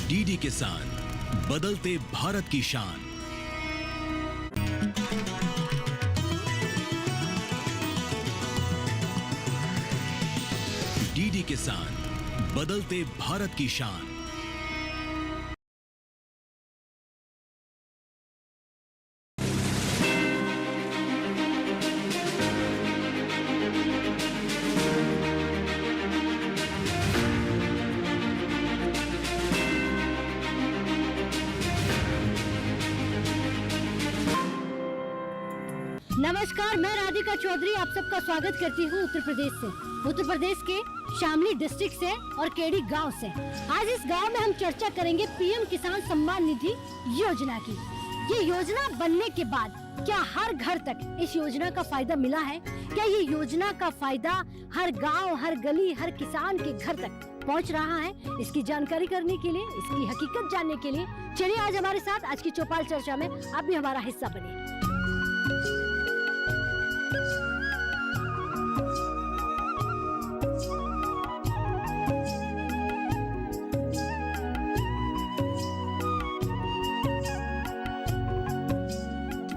DD किसान, बदलते भारत की शान। डीडी किसान, बदलते भारत की शान। नमस्कार, मैं राधिका चौधरी आप सबका स्वागत करती हूँ उत्तर प्रदेश से। उत्तर प्रदेश के शामली डिस्ट्रिक्ट से और केडी गांव से। आज इस गांव में हम चर्चा करेंगे पीएम किसान सम्मान निधि योजना की। ये योजना बनने के बाद क्या हर घर तक इस योजना का फायदा मिला है? क्या ये योजना का फायदा हर गांव, हर गली, हर किसान के घर तक पहुंच रहा है? इसकी जानकारी करने के लिए, इसकी हकीकत जानने के लिए चलिए आज हमारे साथ आज की चौपाल चर्चा में आप भी हमारा हिस्सा बनिए।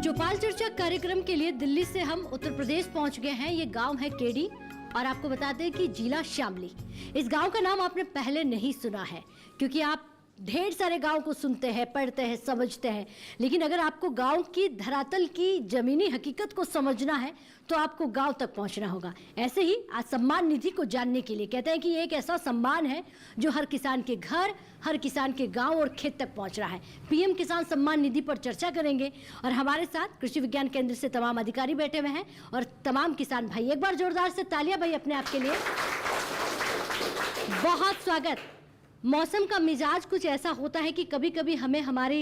चौपाल चर्चा कार्यक्रम के लिए दिल्ली से हम उत्तर प्रदेश पहुंच गए हैं। ये गांव है केडी और आपको बताते हैं कि जिला शामली। इस गांव का नाम आपने पहले नहीं सुना है क्योंकि आप ढेर सारे गांव को सुनते हैं, पढ़ते हैं, समझते हैं, लेकिन अगर आपको गांव की धरातल की जमीनी हकीकत को समझना है तो आपको गांव तक पहुंचना होगा। ऐसे ही आज सम्मान निधि को जानने के लिए कहते हैं कि ये एक ऐसा सम्मान है जो हर किसान के घर, हर किसान के गांव और खेत तक पहुंच रहा है। पीएम किसान सम्मान निधि पर चर्चा करेंगे और हमारे साथ कृषि विज्ञान केंद्र से तमाम अधिकारी बैठे हुए हैं और तमाम किसान भाई। एक बार जोरदार से तालियां भाई अपने आप के लिए। बहुत स्वागत। मौसम का मिजाज कुछ ऐसा होता है कि कभी कभी हमें हमारी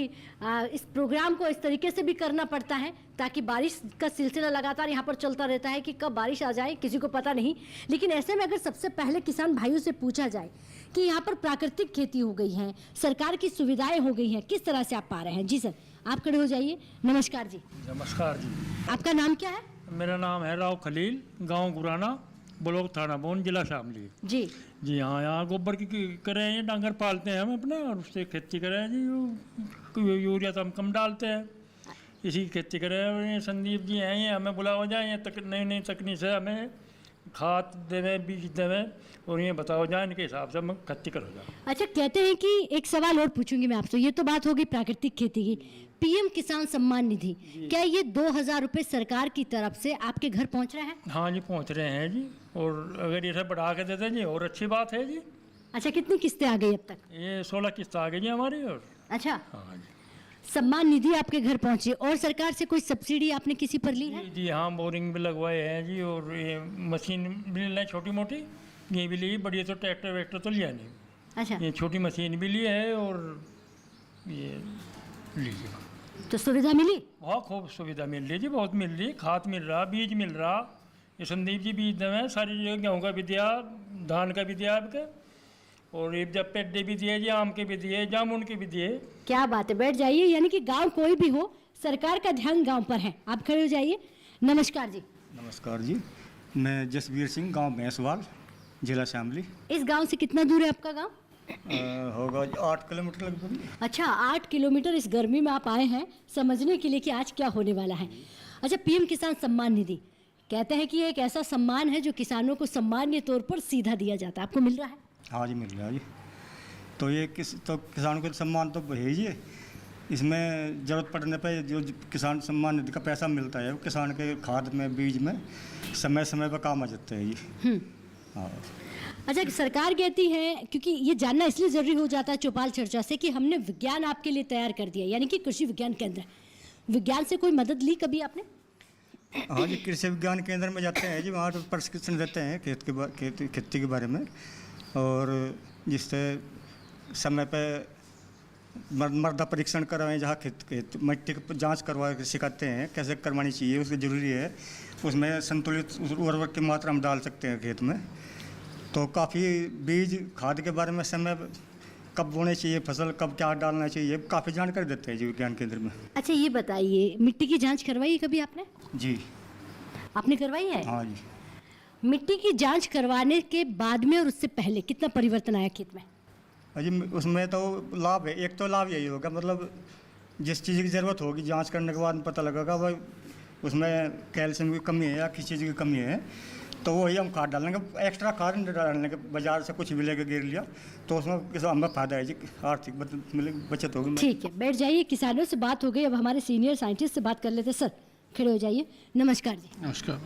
इस प्रोग्राम को इस तरीके से भी करना पड़ता है ताकि बारिश का सिलसिला लगातार यहाँ पर चलता रहता है कि कब बारिश आ जाए किसी को पता नहीं। लेकिन ऐसे में अगर सबसे पहले किसान भाइयों से पूछा जाए कि यहाँ पर प्राकृतिक खेती हो गई है, सरकार की सुविधाएं हो गई हैं, किस तरह से आप पा रहे हैं? जी सर, आप खड़े हो जाइए। नमस्कार जी। नमस्कार जी। आपका नाम क्या है? मेरा नाम है राव खलील, गांव गुराना, ब्लॉक थाना बोन, जिला शामली। जी जी हाँ, यहाँ गोबर की करें हैं, डांगर पालते हैं हम अपने और उससे खेती करें हैं जी। यूरिया तो हम कम डालते हैं, इसी की खेती करें हैं। ये संदीप जी हैं, ये हमें बुला हो जाए, ये नई नई तकनीक से हमें खाद देवे, बीज देवे और ये बताओ जाए, इनके हिसाब से हम खेती कर हो जाए। अच्छा, कहते हैं कि एक सवाल और पूछूंगी मैं आपसे। ये तो बात होगी प्राकृतिक खेती की। पीएम किसान सम्मान निधि, क्या ये 2000 रुपए सरकार की तरफ से आपके घर पहुंच रहे हैं? हाँ जी, पहुंच रहे हैं जी, और अगर ये सब बढ़ा के देते हैं जी और अच्छी बात है जी। अच्छा, कितनी किस्तें आ गई अब तक? ये 16 किस्त आ गई जी हमारी। और अच्छा, हाँ जी, सम्मान निधि आपके घर पहुंची और सरकार से कोई सब्सिडी आपने किसी पर ली है? जी हाँ, बोरिंग भी लगवाए हैं जी, और ये मशीन भी ले छोटी मोटी, ये भी ली। बड़ी तो ट्रैक्टर वैक्टर तो लिया नहीं। अच्छा, ये छोटी मशीन भी ली है और ये लीजिए। तो सुविधा मिली? बहुत खूब सुविधा मिल रही जी, बहुत मिल रही। खाद मिल रहा, बीज मिल रहा। ये संदीप जी बीज देवे, सारी जगह गेहूँ का भी दिया, धान का भी दिया आपके, और ये जब पेड्डे भी दिए जी, आम के भी दिए, जामुन के भी दिए। क्या बात है, बैठ जाइए। यानी कि गांव कोई भी हो, सरकार का ध्यान गांव पर है। आप खड़े हो जाइए। नमस्कार जी। नमस्कार जी, मैं जसवीर सिंह, गांव भैंसवाल, जिला शामली। इस गांव से कितना दूर है आपका गांव? होगा 8 किलोमीटर लगभग। अच्छा, 8 किलोमीटर इस गर्मी में आप आए हैं समझने के लिए कि आज क्या होने वाला है। अच्छा, पीएम किसान सम्मान निधि कहते हैं कि ये एक ऐसा सम्मान है जो किसानों को सामान्य तौर पर सीधा दिया जाता है। आपको मिल रहा है? हाँ जी, मिल रहा है जी। तो ये किसानों को सम्मान तो है जी। इसमें ज़रूरत पड़ने पे जो किसान सम्मान निधि का पैसा मिलता है वो किसान के खाद में, बीज में समय समय पर काम आ जाते हैं जी। हाँ। अच्छा, सरकार कहती है, क्योंकि ये जानना इसलिए ज़रूरी हो जाता है चौपाल चर्चा से, कि हमने विज्ञान आपके लिए तैयार कर दिया, यानी कि कृषि विज्ञान केंद्र। विज्ञान से कोई मदद ली कभी आपने? हाँ जी, कृषि विज्ञान केंद्र में जाते हैं जी, वहाँ तो प्रशिक्षण देते हैं खेती के बारे में, और जिससे समय पे मृदा परीक्षण करवाएं, जहाँ मिट्टी की जांच करवा के सिखाते हैं कैसे करवानी चाहिए, उसकी ज़रूरी है। उसमें संतुलित उर्वरक की मात्रा हम डाल सकते हैं खेत में। तो काफ़ी बीज खाद के बारे में समय कब बोने चाहिए, फसल कब क्या डालना चाहिए, काफ़ी जानकारी देते हैं जी विज्ञान केंद्र में। अच्छा, ये बताइए, मिट्टी की जांच करवाई है कभी आपने? जी, आपने करवाई है? हाँ जी। मिट्टी की जांच करवाने के बाद में और उससे पहले कितना परिवर्तन आया खेत में? अजी उसमें तो लाभ है, एक तो लाभ यही होगा, मतलब जिस चीज़ की ज़रूरत होगी जांच करने के बाद पता लगेगा भाई उसमें कैल्शियम की कमी है या किसी चीज़ की कमी है, तो वही हम खाद डालेंगे। एक्स्ट्रा खाद नहीं डालने के, बाजार से कुछ भी लेके गिर लिया तो उसमें किस हमें फायदा है जी, आर्थिक बचत होगी। ठीक है, बैठ जाइए। किसानों से बात हो गई, अब हमारे सीनियर साइंटिस्ट से बात कर लेते। सर खड़े हो जाइए। नमस्कार जी। नमस्कार,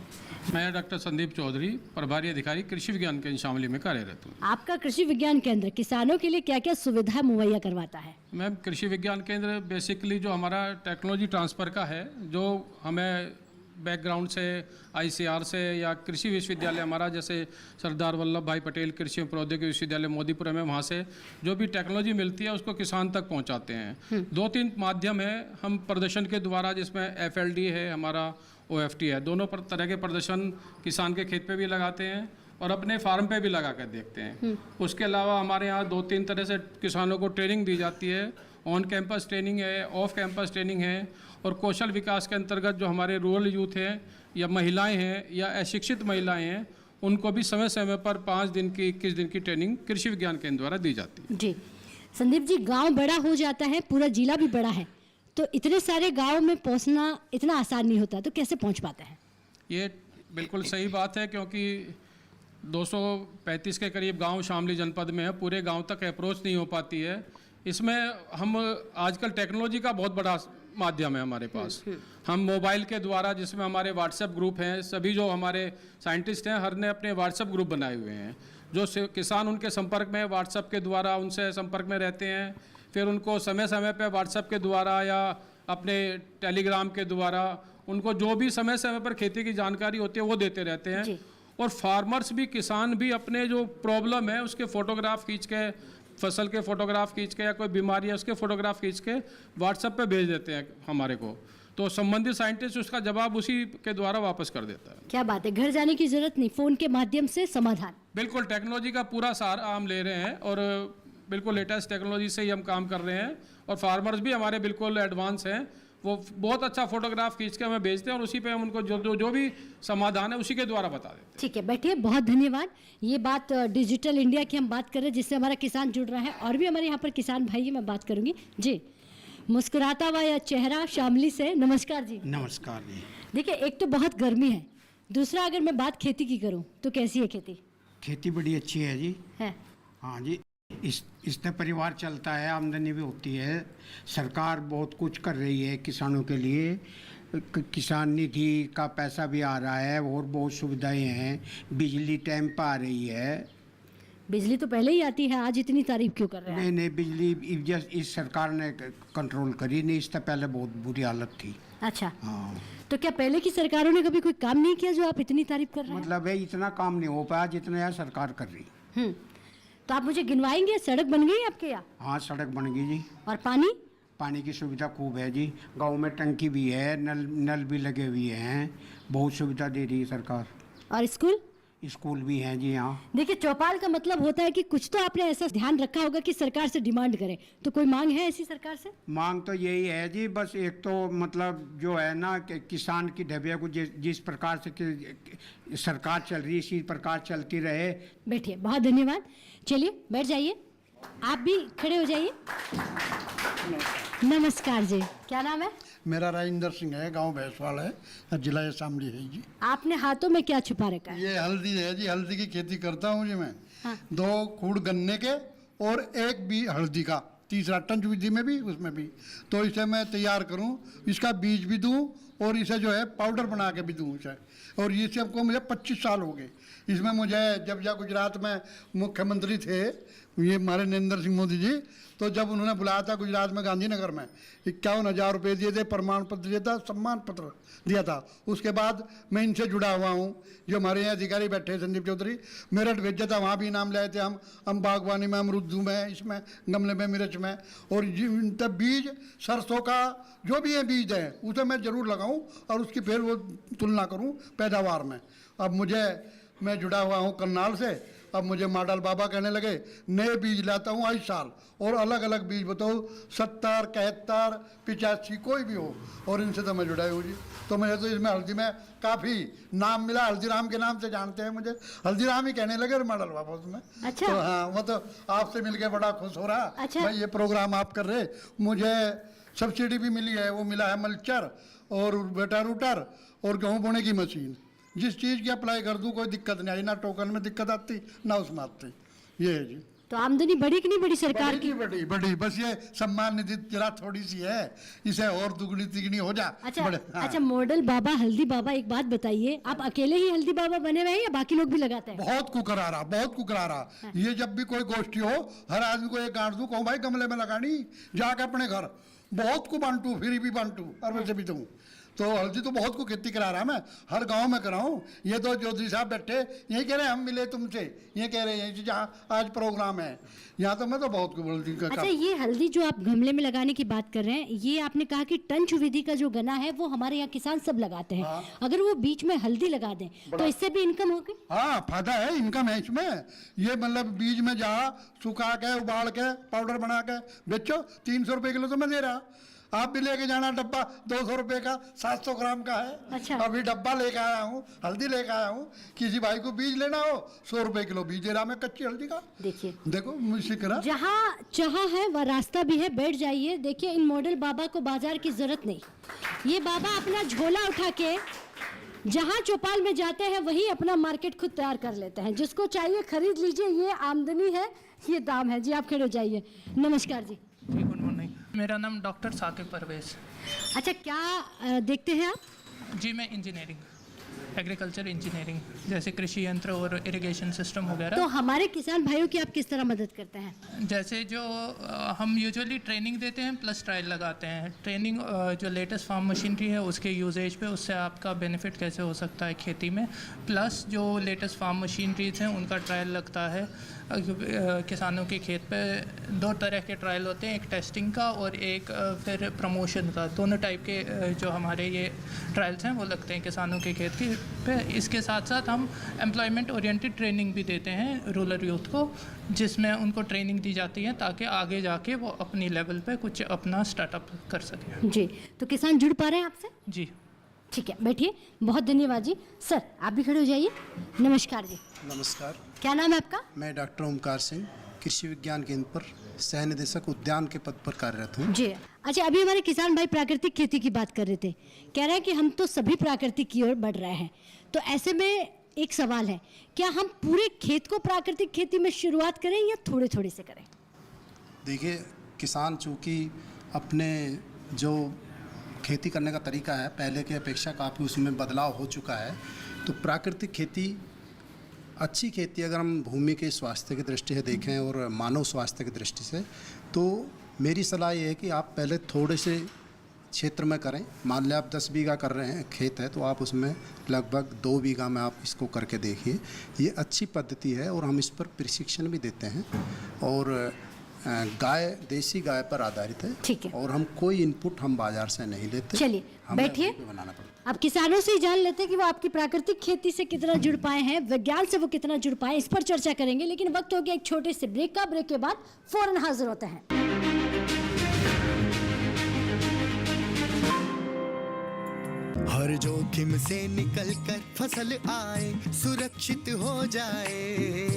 मैं डॉक्टर संदीप चौधरी, प्रभारी अधिकारी कृषि विज्ञान केंद्र शामली में कार्यरत हूँ। आपका कृषि विज्ञान केंद्र किसानों के लिए क्या क्या सुविधा मुहैया करवाता है? मैम, कृषि विज्ञान केंद्र बेसिकली जो हमारा टेक्नोलॉजी ट्रांसफ़र का है, जो हमें बैकग्राउंड से आईसीआर से या कृषि विश्वविद्यालय हमारा जैसे सरदार वल्लभ भाई पटेल कृषि एवं प्रौद्योगिकी विश्वविद्यालय मोदीपुर में, वहाँ से जो भी टेक्नोलॉजी मिलती है उसको किसान तक पहुँचाते हैं। 2-3 माध्यम है हम प्रदर्शन के द्वारा, जिसमें FLD है, हमारा OFT है, दोनों तरह के प्रदर्शन किसान के खेत पे भी लगाते हैं और अपने फार्म पे भी लगा कर देखते हैं। उसके अलावा हमारे यहाँ 2-3 तरह से किसानों को ट्रेनिंग दी जाती है। ऑन कैंपस ट्रेनिंग है, ऑफ कैंपस ट्रेनिंग है, और कौशल विकास के अंतर्गत जो हमारे रूरल यूथ हैं या महिलाएं हैं या अशिक्षित महिलाएं हैं, उनको भी समय समय पर 5 दिन की 21 दिन की ट्रेनिंग कृषि विज्ञान केंद्र द्वारा दी जाती है। जी संदीप जी, गांव बड़ा हो जाता है, पूरा जिला भी बड़ा है, तो इतने सारे गाँव में पहुँचना इतना आसान नहीं होता, तो कैसे पहुँच पाते हैं? ये बिल्कुल सही बात है, क्योंकि 235 के करीब गांव शामली जनपद में है, पूरे गांव तक अप्रोच नहीं हो पाती है। इसमें हम आजकल टेक्नोलॉजी का बहुत बड़ा माध्यम है हमारे पास। हम मोबाइल के द्वारा, जिसमें हमारे व्हाट्सएप ग्रुप हैं, सभी जो हमारे साइंटिस्ट हैं हर ने अपने व्हाट्सएप ग्रुप बनाए हुए हैं, जो किसान उनके संपर्क में व्हाट्सएप के द्वारा उनसे संपर्क में रहते हैं। फिर उनको समय समय पर व्हाट्सएप के द्वारा या अपने टेलीग्राम के द्वारा उनको जो भी समय समय पर खेती की जानकारी होती है वो देते रहते हैं। और फार्मर्स भी, किसान भी अपने जो प्रॉब्लम है उसके फ़ोटोग्राफ खींच के, फसल के फ़ोटोग्राफ खींच के या कोई बीमारी है उसके फ़ोटोग्राफ खींच के व्हाट्सएप पे भेज देते हैं हमारे को, तो संबंधित साइंटिस्ट उसका जवाब उसी के द्वारा वापस कर देता है। क्या बात है, घर जाने की जरूरत नहीं, फ़ोन के माध्यम से समाधान। बिल्कुल, टेक्नोलॉजी का पूरा सहारा हम ले रहे हैं और बिल्कुल लेटेस्ट टेक्नोलॉजी से ही हम काम कर रहे हैं। और फार्मर्स भी हमारे बिल्कुल एडवांस हैं, वो बहुत अच्छा फोटोग्राफ खींच के हमें भेजते हैं और उसी पे हम उनको जो भी समाधान है उसी के द्वारा बता देते हैं। ठीक है, बैठिए, बहुत धन्यवाद। ये बात डिजिटल इंडिया की हम बात कर रहे हैं, जिससे हमारा किसान जुड़ रहा है, और भी हमारे यहाँ पर किसान भाई, मैं बात करूँगी जी। मुस्कुराता हुआ यह चेहरा शामली से, नमस्कार जी। नमस्कार जी। देखिए, एक तो बहुत गर्मी है, दूसरा अगर मैं बात खेती की करूँ तो कैसी है खेती? खेती बड़ी अच्छी है जी। है? हाँ जी, इससे परिवार चलता है, आमदनी भी होती है। सरकार बहुत कुछ कर रही है किसानों के लिए, किसान निधि का पैसा भी आ रहा है और बहुत सुविधाएं हैं, बिजली टाइम पर आ रही है। बिजली तो पहले ही आती है, आज इतनी तारीफ क्यों कर रहे हैं? नहीं, बिजली इस सरकार ने कंट्रोल करी, नहीं इससे पहले बहुत बुरी हालत थी। अच्छा, हाँ। तो क्या पहले की सरकारों ने कभी कोई काम नहीं किया जो आप इतनी तारीफ कर रहे हैं? मतलब है इतना काम नहीं हो पाया जितना यह सरकार कर रही। तो आप मुझे गिनवाएंगे, सड़क बन गई आपके यहाँ? हाँ, सड़क बन गई जी। और पानी? पानी की सुविधा खूब है जी, गांव में टंकी भी है, नल भी लगे हुए हैं, बहुत सुविधा दे रही है सरकार। और स्कूल भी हैं जी यहाँ। देखिए, चौपाल का मतलब होता है कि कुछ तो आपने ऐसा ध्यान रखा होगा कि सरकार से डिमांड करें, तो कोई मांग है ऐसी सरकार से? मांग तो यही है जी, बस एक तो मतलब जो है ना कि किसान की ढबिया को जिस प्रकार से सरकार चल रही है इसी प्रकार चलती रहे। बैठिए, बहुत धन्यवाद। चलिए बैठ जाइए, आप भी खड़े हो जाइए। नमस्कार जी, क्या नाम है? मेरा राजेंद्र सिंह है, गांव भैंसवाल है, जिला शामली है जी। आपने हाथों में क्या छुपा रखा है? ये हल्दी है जी, हल्दी की खेती करता हूँ जी मैं। हाँ। 2 खूड़ गन्ने के और 1 भी हल्दी का, तीसरा टंच विधि में भी उसमें भी। तो इसे मैं तैयार करूँ, इसका बीज भी दूँ और इसे जो है पाउडर बना के भी दूँ इसे। और ये सबको मुझे 25 साल हो गए इसमें। मुझे जब गुजरात में मुख्यमंत्री थे ये हमारे नरेंद्र सिंह मोदी जी, तो जब उन्होंने बुलाया था गुजरात में गांधीनगर में, 51,000 रुपये दिए थे, प्रमाण पत्र दिया था, सम्मान पत्र दिया था। उसके बाद मैं इनसे जुड़ा हुआ हूँ। जो हमारे यहाँ अधिकारी बैठे संदीप चौधरी, मेरठ भेजा था, वहाँ भी इनाम लाए थे हम बागवानी में, अमरूद में, इसमें गमले में, मिर्च में। और तब बीज सरसों का जो भी है बीज है उसे मैं ज़रूर लगाऊँ और उसकी फिर वो तुलना करूँ पैदावार में। अब मैं जुड़ा हुआ हूँ करनाल से अब मुझे मॉडल बाबा कहने लगे, नए बीज लाता हूँ हर साल, और अलग अलग बीज बताओ, 70, 71, 85 कोई भी हो, और इनसे तो मैं जुड़ा हूँ जी। तो मुझे तो इसमें हल्दी में काफ़ी नाम मिला, हल्दीराम के नाम से जानते हैं मुझे, हल्दीराम ही कहने लगे मॉडल बाबा उसमें। अच्छा। तो हाँ, वो तो आपसे मिलके बड़ा खुश हो रहा। अच्छा। भाई ये प्रोग्राम आप कर रहे, मुझे सब्सिडी भी मिली है, वो मिला है मल्चर और बेटा रूटर और गेहूँ बोने की मशीन। जिस चीज़ की अप्लाई कर दूँ कोई दिक्कत नहीं आई, ना टोकन में दिक्कत आती ना उसमें आती। ये है जी। तो आमदनी बढ़ी कि नहीं बढ़ी सरकार की? बड़ी बड़ी, बस ये सम्मान निधि जरा थोड़ी सी है, इसे और दुगनी तिगनी हो जा। अच्छा। हाँ। अच्छा, मॉडल बाबा, हल्दी बाबा, एक बात बताइए, आप अकेले ही हल्दी बाबा बने हुए हैं या बाकी लोग भी लगाते हैं? बहुत कुकरा रहा, बहुत कुकरा रहा। ये जब भी कोई गोष्ठी हो, हर आदमी को एक गांठ दूं, कहूँ भाई गमले में लगानी, जाके अपने घर बहुत को बांटू, फिर भी बांटू और वैसे भी दूँ। तो हल्दी तो बहुत को खेती करा रहा मैं, हर गांव में कराऊं। ये तो ज्योति साहब बैठे यही कह रहे हैं हम मिले तुमसे, ये कह रहे हैं जहाँ आज प्रोग्राम है, यहाँ तो मैं तो बहुत को हल्दी का। अच्छा, ये हल्दी जो आप गमले में लगाने की बात कर रहे हैं, ये आपने कहा कि टंच विधि का जो गना है वो हमारे यहाँ किसान सब लगाते हैं। अगर वो बीच में हल्दी लगा दें तो इससे भी इनकम होगी? हाँ, फायदा है, इनकम है इसमें। ये मतलब बीज में जा सुखा के उबाल के पाउडर बना के बेचो, 300 रुपये किलो तो मैं दे रहा। आप भी लेके जाना, डब्बा 200 रुपये का 700 ग्राम का है। अच्छा। अभी डब्बा लेके आया हूँ, हल्दी लेके आया हूँ, किसी भाई को बीज लेना हो 100 रुपये किलो बीज दे रहा मैं कच्ची हल्दी का। देखिए, देखो मुझसे करा, जहाँ चाह है वह रास्ता भी है, बैठ जाइए। देखिए, इन मॉडल बाबा को बाजार की जरूरत नहीं, ये बाबा अपना झोला उठा के जहाँ चौपाल में जाते हैं वही अपना मार्केट खुद तैयार कर लेते हैं। जिसको चाहिए खरीद लीजिए, ये आमदनी है, ये दाम है जी। आप खड़े हो जाइए। नमस्कार जी। जी, गुड मॉर्निंग। मेरा नाम डॉक्टर साकिब परवेज। अच्छा, क्या देखते हैं आप? जी, मैं इंजीनियरिंग, एग्रीकल्चर इंजीनियरिंग, जैसे कृषि यंत्र और इरिगेशन सिस्टम वगैरह। तो हमारे किसान भाइयों की आप किस तरह मदद करते हैं? जैसे जो हम यूजुअली ट्रेनिंग देते हैं प्लस ट्रायल लगाते हैं। ट्रेनिंग जो लेटेस्ट फार्म मशीनरी है उसके यूजेज पे, उससे आपका बेनिफिट कैसे हो सकता है खेती में, प्लस जो लेटेस्ट फार्म मशीनरीज हैं उनका ट्रायल लगता है। किसानों के खेत पे 2 तरह के ट्रायल होते हैं, एक टेस्टिंग का और एक फिर प्रमोशन का। दोनों टाइप के जो हमारे ये ट्रायल्स हैं वो लगते हैं किसानों के खेत के पे। इसके साथ साथ हम एम्प्लॉयमेंट ओरिएंटेड ट्रेनिंग भी देते हैं रूरल यूथ को, जिसमें उनको ट्रेनिंग दी जाती है ताकि आगे जाके वो अपनी लेवल पे कुछ अपना स्टार्टअप कर सकें। जी, तो किसान जुड़ पा रहे हैं आपसे? जी, ठीक है, बैठिए। बहुत धन्यवाद जी। सर, आप भी खड़े हो जाइए। नमस्कार जी। नमस्कार, क्या नाम है आपका? मैं डॉक्टर ओमकार सिंह, कृषि विज्ञान केंद्र पर सह निदेशक उद्यान के पद पर कार्यरत हूँ। जी। अच्छा, अभी हमारे किसान भाई प्राकृतिक खेती की बात कर रहे थे, कह रहे हैं कि हम तो सभी प्राकृतिक की ओर बढ़ रहे हैं। तो ऐसे में एक सवाल है, क्या हम पूरे खेत को प्राकृतिक खेती में शुरुआत करें या थोड़े थोड़े से करें? देखिए, किसान चूँकि अपने जो खेती करने का तरीका है पहले की अपेक्षा काफ़ी उसमें बदलाव हो चुका है, तो प्राकृतिक खेती अच्छी खेती अगर हम भूमि के स्वास्थ्य की दृष्टि से देखें और मानव स्वास्थ्य की दृष्टि से, तो मेरी सलाह ये है कि आप पहले थोड़े से क्षेत्र में करें। मान लें आप 10 बीघा कर रहे हैं खेत है, तो आप उसमें लगभग 2 बीघा में आप इसको करके देखिए। ये अच्छी पद्धति है और हम इस पर प्रशिक्षण भी देते हैं। और गाय, देसी गाय पर आधारित है। ठीक है। और हम कोई इनपुट हम बाजार से नहीं लेते। चलिए, बैठिए। बनाना पड़ता है। अब किसानों से ही जान लेते हैं कि वो आपकी प्राकृतिक खेती से कितना जुड़ पाए हैं, विज्ञान से वो कितना जुड़ पाए, इस पर चर्चा करेंगे। लेकिन वक्त हो गया एक छोटे से ब्रेक का। ब्रेक के बाद फौरन हाजिर होते हैं। हर जोखिम से निकल कर फसल आए, सुरक्षित हो जाए।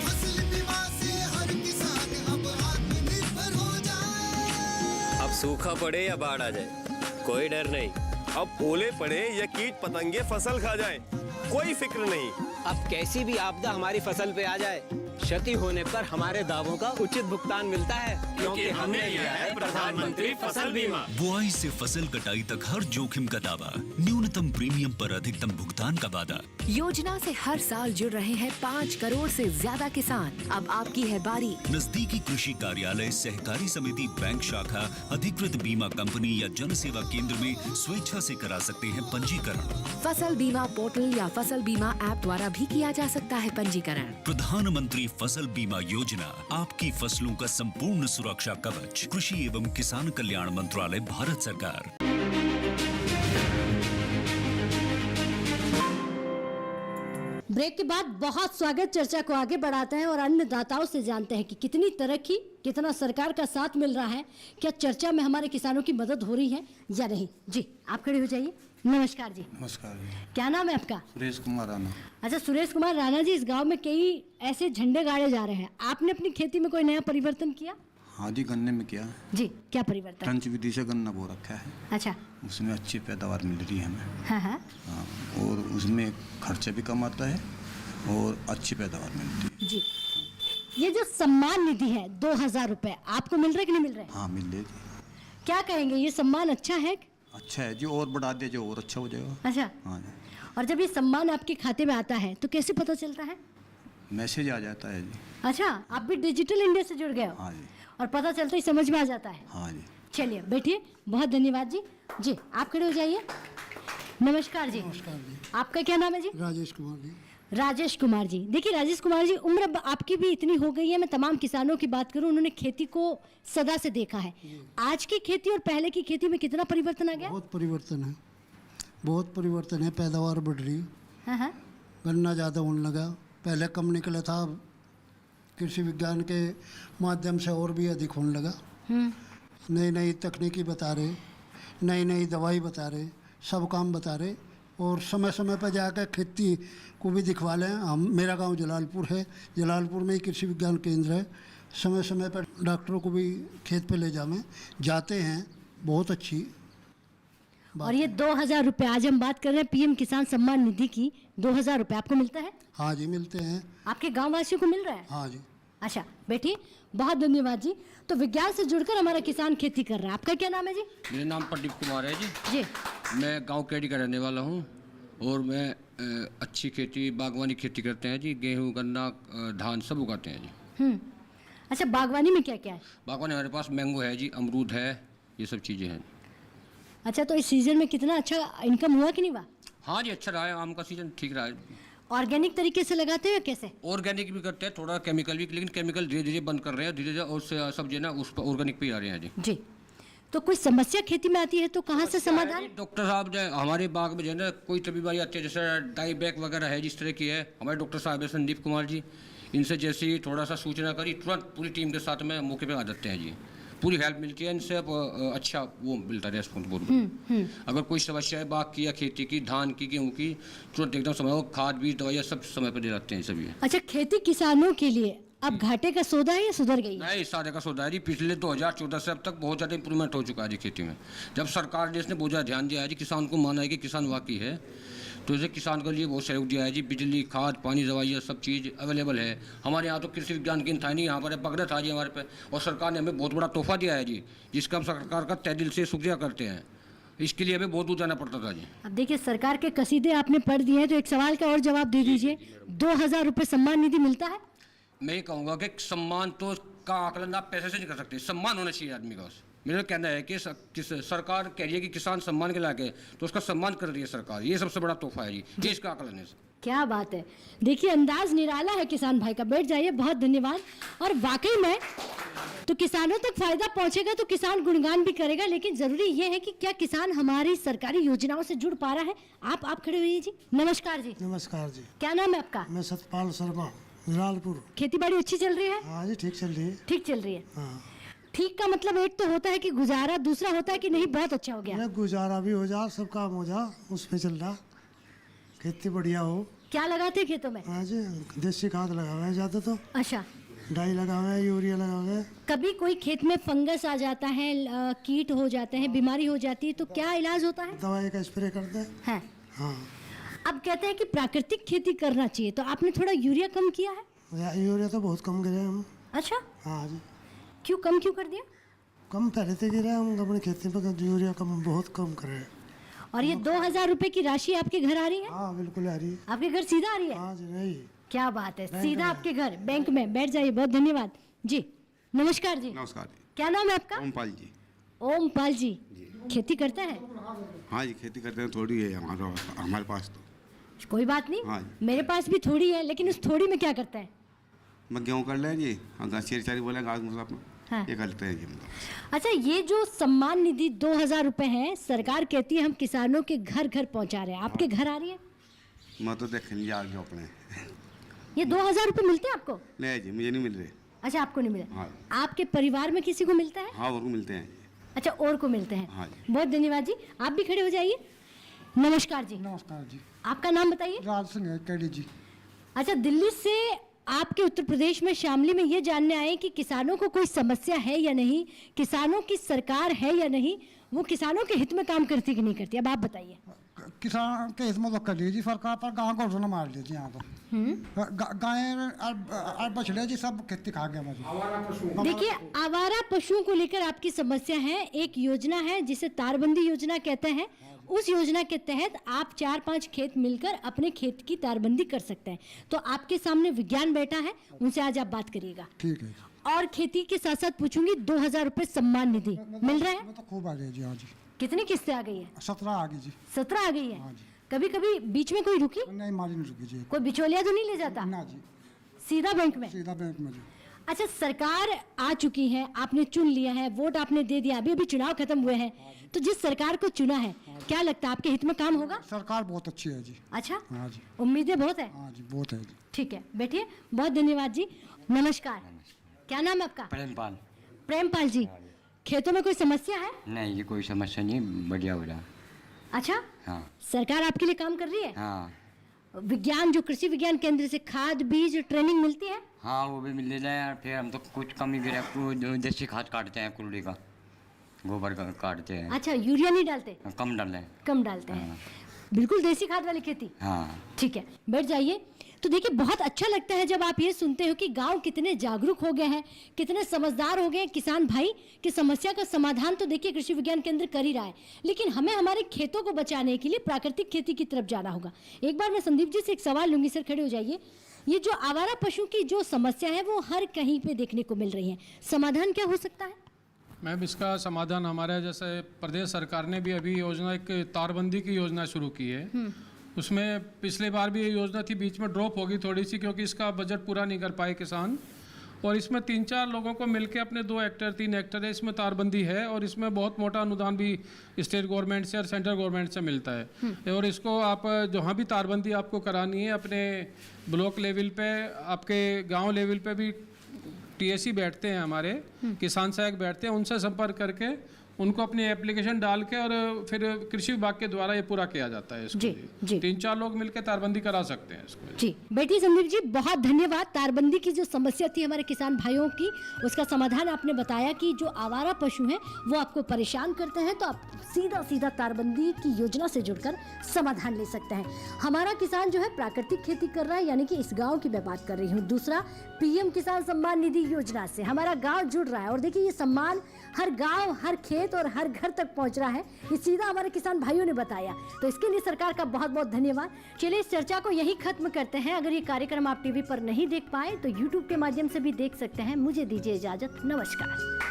फसल बीमा से हर किसान अब आत्मनिर्भर हो जाए। अब सूखा पड़े या बाढ़ आ जाए, कोई डर नहीं। अब ओले पड़े या कीट पतंगे फसल खा जाए, कोई फिक्र नहीं। अब कैसी भी आपदा हमारी फसल पे आ जाए, क्षति होने पर हमारे दावों का उचित भुगतान मिलता है, क्योंकि हमने लिया है प्रधानमंत्री फसल बीमा। बुआई से फसल कटाई तक हर जोखिम का दावा, न्यूनतम प्रीमियम पर अधिकतम भुगतान का वादा। योजना से हर साल जुड़ रहे हैं 5 करोड़ से ज्यादा किसान। अब आपकी है बारी। नजदीकी कृषि कार्यालय, सहकारी समिति, बैंक शाखा, अधिकृत बीमा कंपनी या जन सेवा केंद्र में स्वेच्छा से करा सकते हैं पंजीकरण। फसल बीमा पोर्टल या फसल बीमा ऐप द्वारा भी किया जा सकता है पंजीकरण। प्रधानमंत्री फसल बीमा योजना, आपकी फसलों का संपूर्ण सुरक्षा कवच। कृषि एवं किसान कल्याण मंत्रालय, भारत सरकार। ब्रेक के बाद बहुत स्वागत। चर्चा को आगे बढ़ाते हैं और अन्नदाताओं से जानते हैं कि कितनी तरक्की, कितना सरकार का साथ मिल रहा है, क्या चर्चा में हमारे किसानों की मदद हो रही है या नहीं। जी आप खड़े हो जाइए। नमस्कार जी। नमस्कार जी। क्या नाम है आपका? सुरेश कुमार राणा। अच्छा सुरेश कुमार राणा जी, इस गांव में कई ऐसे झंडे गाड़े जा रहे हैं, आपने अपनी खेती में कोई नया परिवर्तन किया? हाँ जी, गन्ने में किया जी, क्या परिवर्तन? टंच विधि से गन्ना बो रखा है। अच्छा, उसमें अच्छी पैदावार मिल रही है हमें। हाँ हाँ। हाँ, और उसमें खर्चा भी कम आता है और अच्छी पैदावार मिलती है जी। ये जो सम्मान निधि है 2000 रुपए आपको मिल रहे कि नहीं मिल रहे? हाँ मिल रही जी। क्या कहेंगे, ये सम्मान अच्छा है? अच्छा है जी, और बढ़ा दिया जो और अच्छा हो जाएगा। अच्छा। हाँ जी। और जब ये सम्मान आपके खाते में आता है तो कैसे पता चलता है? मैसेज आ जाता है जी। अच्छा, आप भी डिजिटल इंडिया से जुड़ गए हो? हाँ जी। और पता चलता ही समझ में आ जाता है? हाँ जी। चलिए बैठिए, बहुत धन्यवाद जी। जी आप खड़े हो जाइए। नमस्कार जी। नमस्कार जी। आपका क्या नाम है जी? राजेश कुमार जी। राजेश कुमार जी, देखिए राजेश कुमार जी, उम्र अब आपकी भी इतनी हो गई है, मैं तमाम किसानों की बात करूं, उन्होंने खेती को सदा से देखा है। आज की खेती और पहले की खेती में कितना परिवर्तन आ गया? बहुत परिवर्तन है, बहुत परिवर्तन है। पैदावार बढ़ रही, हाँ हाँ। गन्ना ज़्यादा होने लगा, पहले कम निकला था, कृषि विज्ञान के माध्यम से और भी अधिक होने लगा। नई नई तकनीकी बता रहे, नई नई दवाई बता रहे, सब काम बता रहे, और समय समय पर जाकर खेती को भी दिखवा लें। हम, मेरा गांव जलालपुर है, जलालपुर में ही कृषि विज्ञान केंद्र है, समय समय पर डॉक्टरों को भी खेत पे ले जाते हैं, बहुत अच्छी। और ये 2000 रुपये, आज हम बात कर रहे हैं पीएम किसान सम्मान निधि की, 2000 रुपये आपको मिलता है? हाँ जी मिलते हैं। आपके गाँव वासियों को मिल रहा है? हाँ जी। अच्छा बैठिए, बहुत धन्यवाद जी। तो विज्ञान से जुड़कर हमारा किसान खेती कर रहा है। आपका क्या नाम है जी? मेरा नाम प्रदीप कुमार है जी। जी। मैं गांव केडी का रहने वाला हूं और मैं अच्छी खेती, बागवानी खेती करते हैं जी। गेहूं, गन्ना, धान सब उगाते हैं जी। अच्छा, बागवानी में क्या क्या है? बागवानी हमारे पास मैंगो है जी, अमरूद है, ये सब चीज़ें हैं। अच्छा, तो इस सीजन में कितना अच्छा इनकम हुआ कि नहीं हुआ? हाँ जी, अच्छा रहा है, आम का सीजन ठीक रहा है। ऑर्गेनिक तरीके से लगाते हो या कैसे? ऑर्गेनिक भी करते हैं, थोड़ा केमिकल भी, लेकिन केमिकल धीरे धीरे बंद कर रहे हैं, धीरे धीरे, और सब जो है ना उस पर ऑर्गेनिक पे आ रहे हैं जी। जी। तो कोई समस्या खेती में आती है तो कहाँ से समाधान? डॉक्टर साहब जो हमारे बाग में जो है ना, कोई तभी बीमारी आती है, जैसे डाई बैक वगैरह है, जिस तरह की है, हमारे डॉक्टर साहब है संदीप कुमार जी, इनसे जैसे ही थोड़ा सा सूचना करी, तुरंत पूरी टीम के साथ में मौके पे आ जाते हैं जी। पूरी हेल्प मिलती है इनसे, अच्छा वो मिलता है रेस्पॉन्स बहुत। अगर कोई समस्या है बाग की या खेती की, धान की, गेहूँ की, तुरंत एकदम समय, खाद बीज दवाइयाँ सब समय पर दे जाते हैं सभी। अच्छा, खेती किसानों के लिए अब घाटे का सौदा है या सुधर गई? नहीं, सारे का सौदा है जी। पिछले 2014 से अब तक बहुत ज़्यादा इंप्रूवमेंट हो चुका है जी खेती में। जब सरकार ने इसने बहुत ज़्यादा ध्यान दिया है जी, किसान को माना है कि किसान वाकई है, तो इसे किसान के लिए बहुत सहयोग दिया है जी। बिजली, खाद, पानी, दवाइयाँ सब चीज़ अवेलेबल है। हमारे यहाँ तो कृषि विज्ञान केंद्र था नहीं, यहाँ पर पगड़ा था जी हमारे पे, और सरकार ने हमें बहुत बड़ा तोहफा दिया है जी, जिसका हम सरकार का तहे दिल से शुक्रिया करते हैं। इसके लिए हमें बहुत दूर जाना पड़ता था जी। अब देखिए, सरकार के कसीदे आपने पढ़ दिए हैं, तो एक सवाल का और जवाब दे दीजिए। 2000 रुपये सम्मान निधि मिलता है? मैं ये कहूँगा कि सम्मान तो का आकलन आप पैसे से नहीं कर सकते, सम्मान होना चाहिए आदमी का। मेरा कहना है कि सरकार कह रही है कि किसान सम्मान के लायक है, तो उसका सम्मान कर रही है सरकार, ये सबसे बड़ा तोहफा है जी, ये इसका आकलन है। क्या बात है, देखिए अंदाज निराला है किसान भाई का। बैठ जाइए, बहुत धन्यवाद। और वाकई में तो किसानों तक फायदा पहुंचेगा तो किसान गुणगान भी करेगा, लेकिन जरूरी ये है कि क्या किसान हमारी सरकारी योजनाओं से जुड़ पा रहा है। आप खड़े हुए जी। नमस्कार जी। नमस्कार जी। क्या नाम है आपका? मैं सतपाल शर्मा, जलालपुर। खेती बाड़ी अच्छी चल रही है? हाँ जी, ठीक चल रही है। ठीक चल रही है। हाँ। ठीक का मतलब एक तो होता है कि गुजारा, दूसरा होता है कि नहीं बहुत अच्छा हो गया। गुजारा भी हो जा, सब काम हो जा, उसमें चल रहा, खेती बढ़िया हो। क्या लगाते हैं खेतों में? हाँ जी, देसी खाद लगा हुआ है ज़्यादा तो। अच्छा। डाई लगा हुआ है, यूरिया लगा हुआ है। कभी कोई खेत में फंगस आ जाता है, कीट हो जाते हैं, बीमारी हो जाती है, तो क्या इलाज होता है? दवाई का स्प्रे करते हैं। हाँ। अब कहते हैं कि प्राकृतिक खेती करना चाहिए, तो आपने थोड़ा यूरिया कम किया है? यूरिया तो बहुत कम गिरे हम। अच्छा। हाँ जी। क्यों कम कर दिया? कम पहले से गिरा, हम अपनी खेती पर यूरिया कम, बहुत कम करे। और ये 2000 रुपए की राशि आपके घर आ रही है? हाँ बिल्कुल आ रही है। आपके घर सीधा आ रही है? हाँ जी। नहीं, क्या बात है, सीधा आपके घर बैंक में। बैठ जाइए, बहुत धन्यवाद जी। नमस्कार जी। नमस्कार जी। क्या नाम है आपका? ओमपाल जी। ओमपाल जी, खेती करते हैं? हाँ जी, खेती करते हैं, थोड़ी है हमारे पास तो। कोई बात नहीं। हाँ। मेरे पास भी थोड़ी है, लेकिन उस थोड़ी में क्या करते हैं? मैं गेहूँ कर ले जी, चेरी बोले घास भूसा अपना। हाँ। ये करते हैं जी। अच्छा, ये जो सम्मान निधि 2000 रुपए है, सरकार कहती है हम किसानों के घर घर पहुंचा रहे हैं, आपके घर आ रही है? मैं तो देख नहीं जा रहा अपने। ये 2000 रुपये मिलते हैं आपको? नहीं जी, मुझे नहीं मिल रहे। अच्छा, आपको नहीं मिले? हाँ। आपके परिवार में किसी को मिलता है? हाँ, और को मिलते हैं। अच्छा, और को मिलते हैं। हाँ। बहुत धन्यवाद जी, आप भी खड़े हो जाइए। नमस्कार जी। नमस्कार जी। आपका नाम बताइए। राज सिंह है, केडी जी। अच्छा, दिल्ली से आपके उत्तर प्रदेश में शामली में ये जानने आए कि किसानों को कोई समस्या है या नहीं, किसानों की सरकार है या नहीं, वो किसानों के हित में काम करती कि नहीं करती, अब आप बताइए। किसान के हित में तो कर लीजिए सरकार, पर गाँव को रोना मार लीजिए यहाँ पर। गाय और बछड़े जी सब खेती खा गया मुझे। देखिए, आवारा पशुओं को लेकर आपकी समस्या है। एक योजना है जिसे तारबंदी योजना कहते हैं। उस योजना के तहत आप 4-5 खेत मिलकर अपने खेत की तारबंदी कर सकते हैं। तो आपके सामने विज्ञान बैठा है, उनसे आज आप बात करिएगा। ठीक है। और खेती के साथ साथ पूछूंगी, 2000 रुपये सम्मान निधि मिल रहा है? तो खूब आ गई जी। हाँ जी। कितनी किस्तें आ गई है? 17 आ गई जी। 17 आ गई है। कभी कभी बीच में कोई रुकी? नहीं, मारी नहीं रुकी जी। कोई बिचौलिया तो नहीं ले जाता? ना जी। सीधा बैंक में? सीधा बैंक में जी। अच्छा, सरकार आ चुकी है, आपने चुन लिया है, वोट आपने दे दिया, अभी चुनाव खत्म हुए हैं, तो जिस सरकार को चुना है, क्या लगता है आपके हित में काम होगा? सरकार बहुत अच्छी है जी। अच्छा। हाँ जी। उम्मीदें बहुत है? हाँ जी, बहुत है जी। ठीक है, बैठिए। बहुत धन्यवाद जी। नमस्कार, क्या नाम है आपका? प्रेमपाल। प्रेमपाल जी, खेतों में कोई समस्या है? नहीं, ये कोई समस्या नहीं, बढ़िया हो रहा। अच्छा। हाँ। सरकार आपके लिए काम कर रही है? हाँ। विज्ञान, जो कृषि विज्ञान केंद्र से खाद बीज ट्रेनिंग मिलती है? हाँ, वो भी मिल जाए। फिर हम तो कुछ कमी गिरा, देसी खाद काटते हैं, कुल्ली का गोबर का काटते हैं। अच्छा, यूरिया नहीं डालते? कम डालते हैं। कम डालते हैं। बिल्कुल देसी खाद वाली खेती। हाँ। ठीक है, बैठ जाइए। तो देखिए, बहुत अच्छा लगता है जब आप ये सुनते हो कि गांव कितने जागरूक हो गए हैं, कितने समझदार हो गए हैं किसान भाई, कि समस्या का समाधान तो देखिए कृषि विज्ञान केंद्र कर ही रहा है, लेकिन हमें हमारे खेतों को बचाने के लिए प्राकृतिक खेती की तरफ जाना होगा। एक बार मैं संदीप जी से एक सवाल लूंगी, सर खड़े हो जाइए। ये जो आवारा पशु की जो समस्या है वो हर कहीं पे देखने को मिल रही है, समाधान क्या हो सकता है? मैम, इसका समाधान हमारे जैसे प्रदेश सरकार ने भी अभी योजना, एक तारबंदी की योजना शुरू की है। उसमें पिछले बार भी ये योजना थी, बीच में ड्रॉप होगी थोड़ी सी, क्योंकि इसका बजट पूरा नहीं कर पाए किसान। और इसमें 3-4 लोगों को मिलके अपने 2 हेक्टेयर 3 हेक्टेयर है, इसमें तारबंदी है। और इसमें बहुत मोटा अनुदान भी स्टेट गवर्नमेंट से और सेंट्रल गवर्नमेंट से मिलता है। और इसको आप जहाँ भी तारबंदी आपको करानी है, अपने ब्लॉक लेवल पे, आपके गाँव लेवल पे भी TSC बैठते हैं, हमारे किसान सहायक बैठते हैं, उनसे संपर्क करके उनको अपनी एप्लीकेशन डाल के और फिर कृषि विभाग के द्वारा ये पूरा किया जाता है। इसको जी। 3-4 लोग मिलकर तारबंदी करा सकते हैं इसको। जी, बेटी संदीप जी, बहुत धन्यवाद। तारबंदी की जो समस्या थी हमारे किसान भाइयों की, उसका समाधान आपने बताया कि जो आवारा पशु हैं वो आपको परेशान करते हैं, तो आप सीधा तारबंदी की योजना से जुड़कर समाधान ले सकते हैं। हमारा किसान जो है प्राकृतिक खेती कर रहा है, यानी कि इस गाँव की मैं बात कर रही हूँ। दूसरा, PM किसान सम्मान निधि योजना से हमारा गाँव जुड़ रहा है, और देखिए ये सम्मान हर गाँव, हर खेत और हर घर तक पहुंच रहा है। ये सीधा हमारे किसान भाइयों ने बताया, तो इसके लिए सरकार का बहुत बहुत धन्यवाद। चलिए, इस चर्चा को यही खत्म करते हैं। अगर ये कार्यक्रम आप TV पर नहीं देख पाए तो YouTube के माध्यम से भी देख सकते हैं। मुझे दीजिए इजाजत, नमस्कार।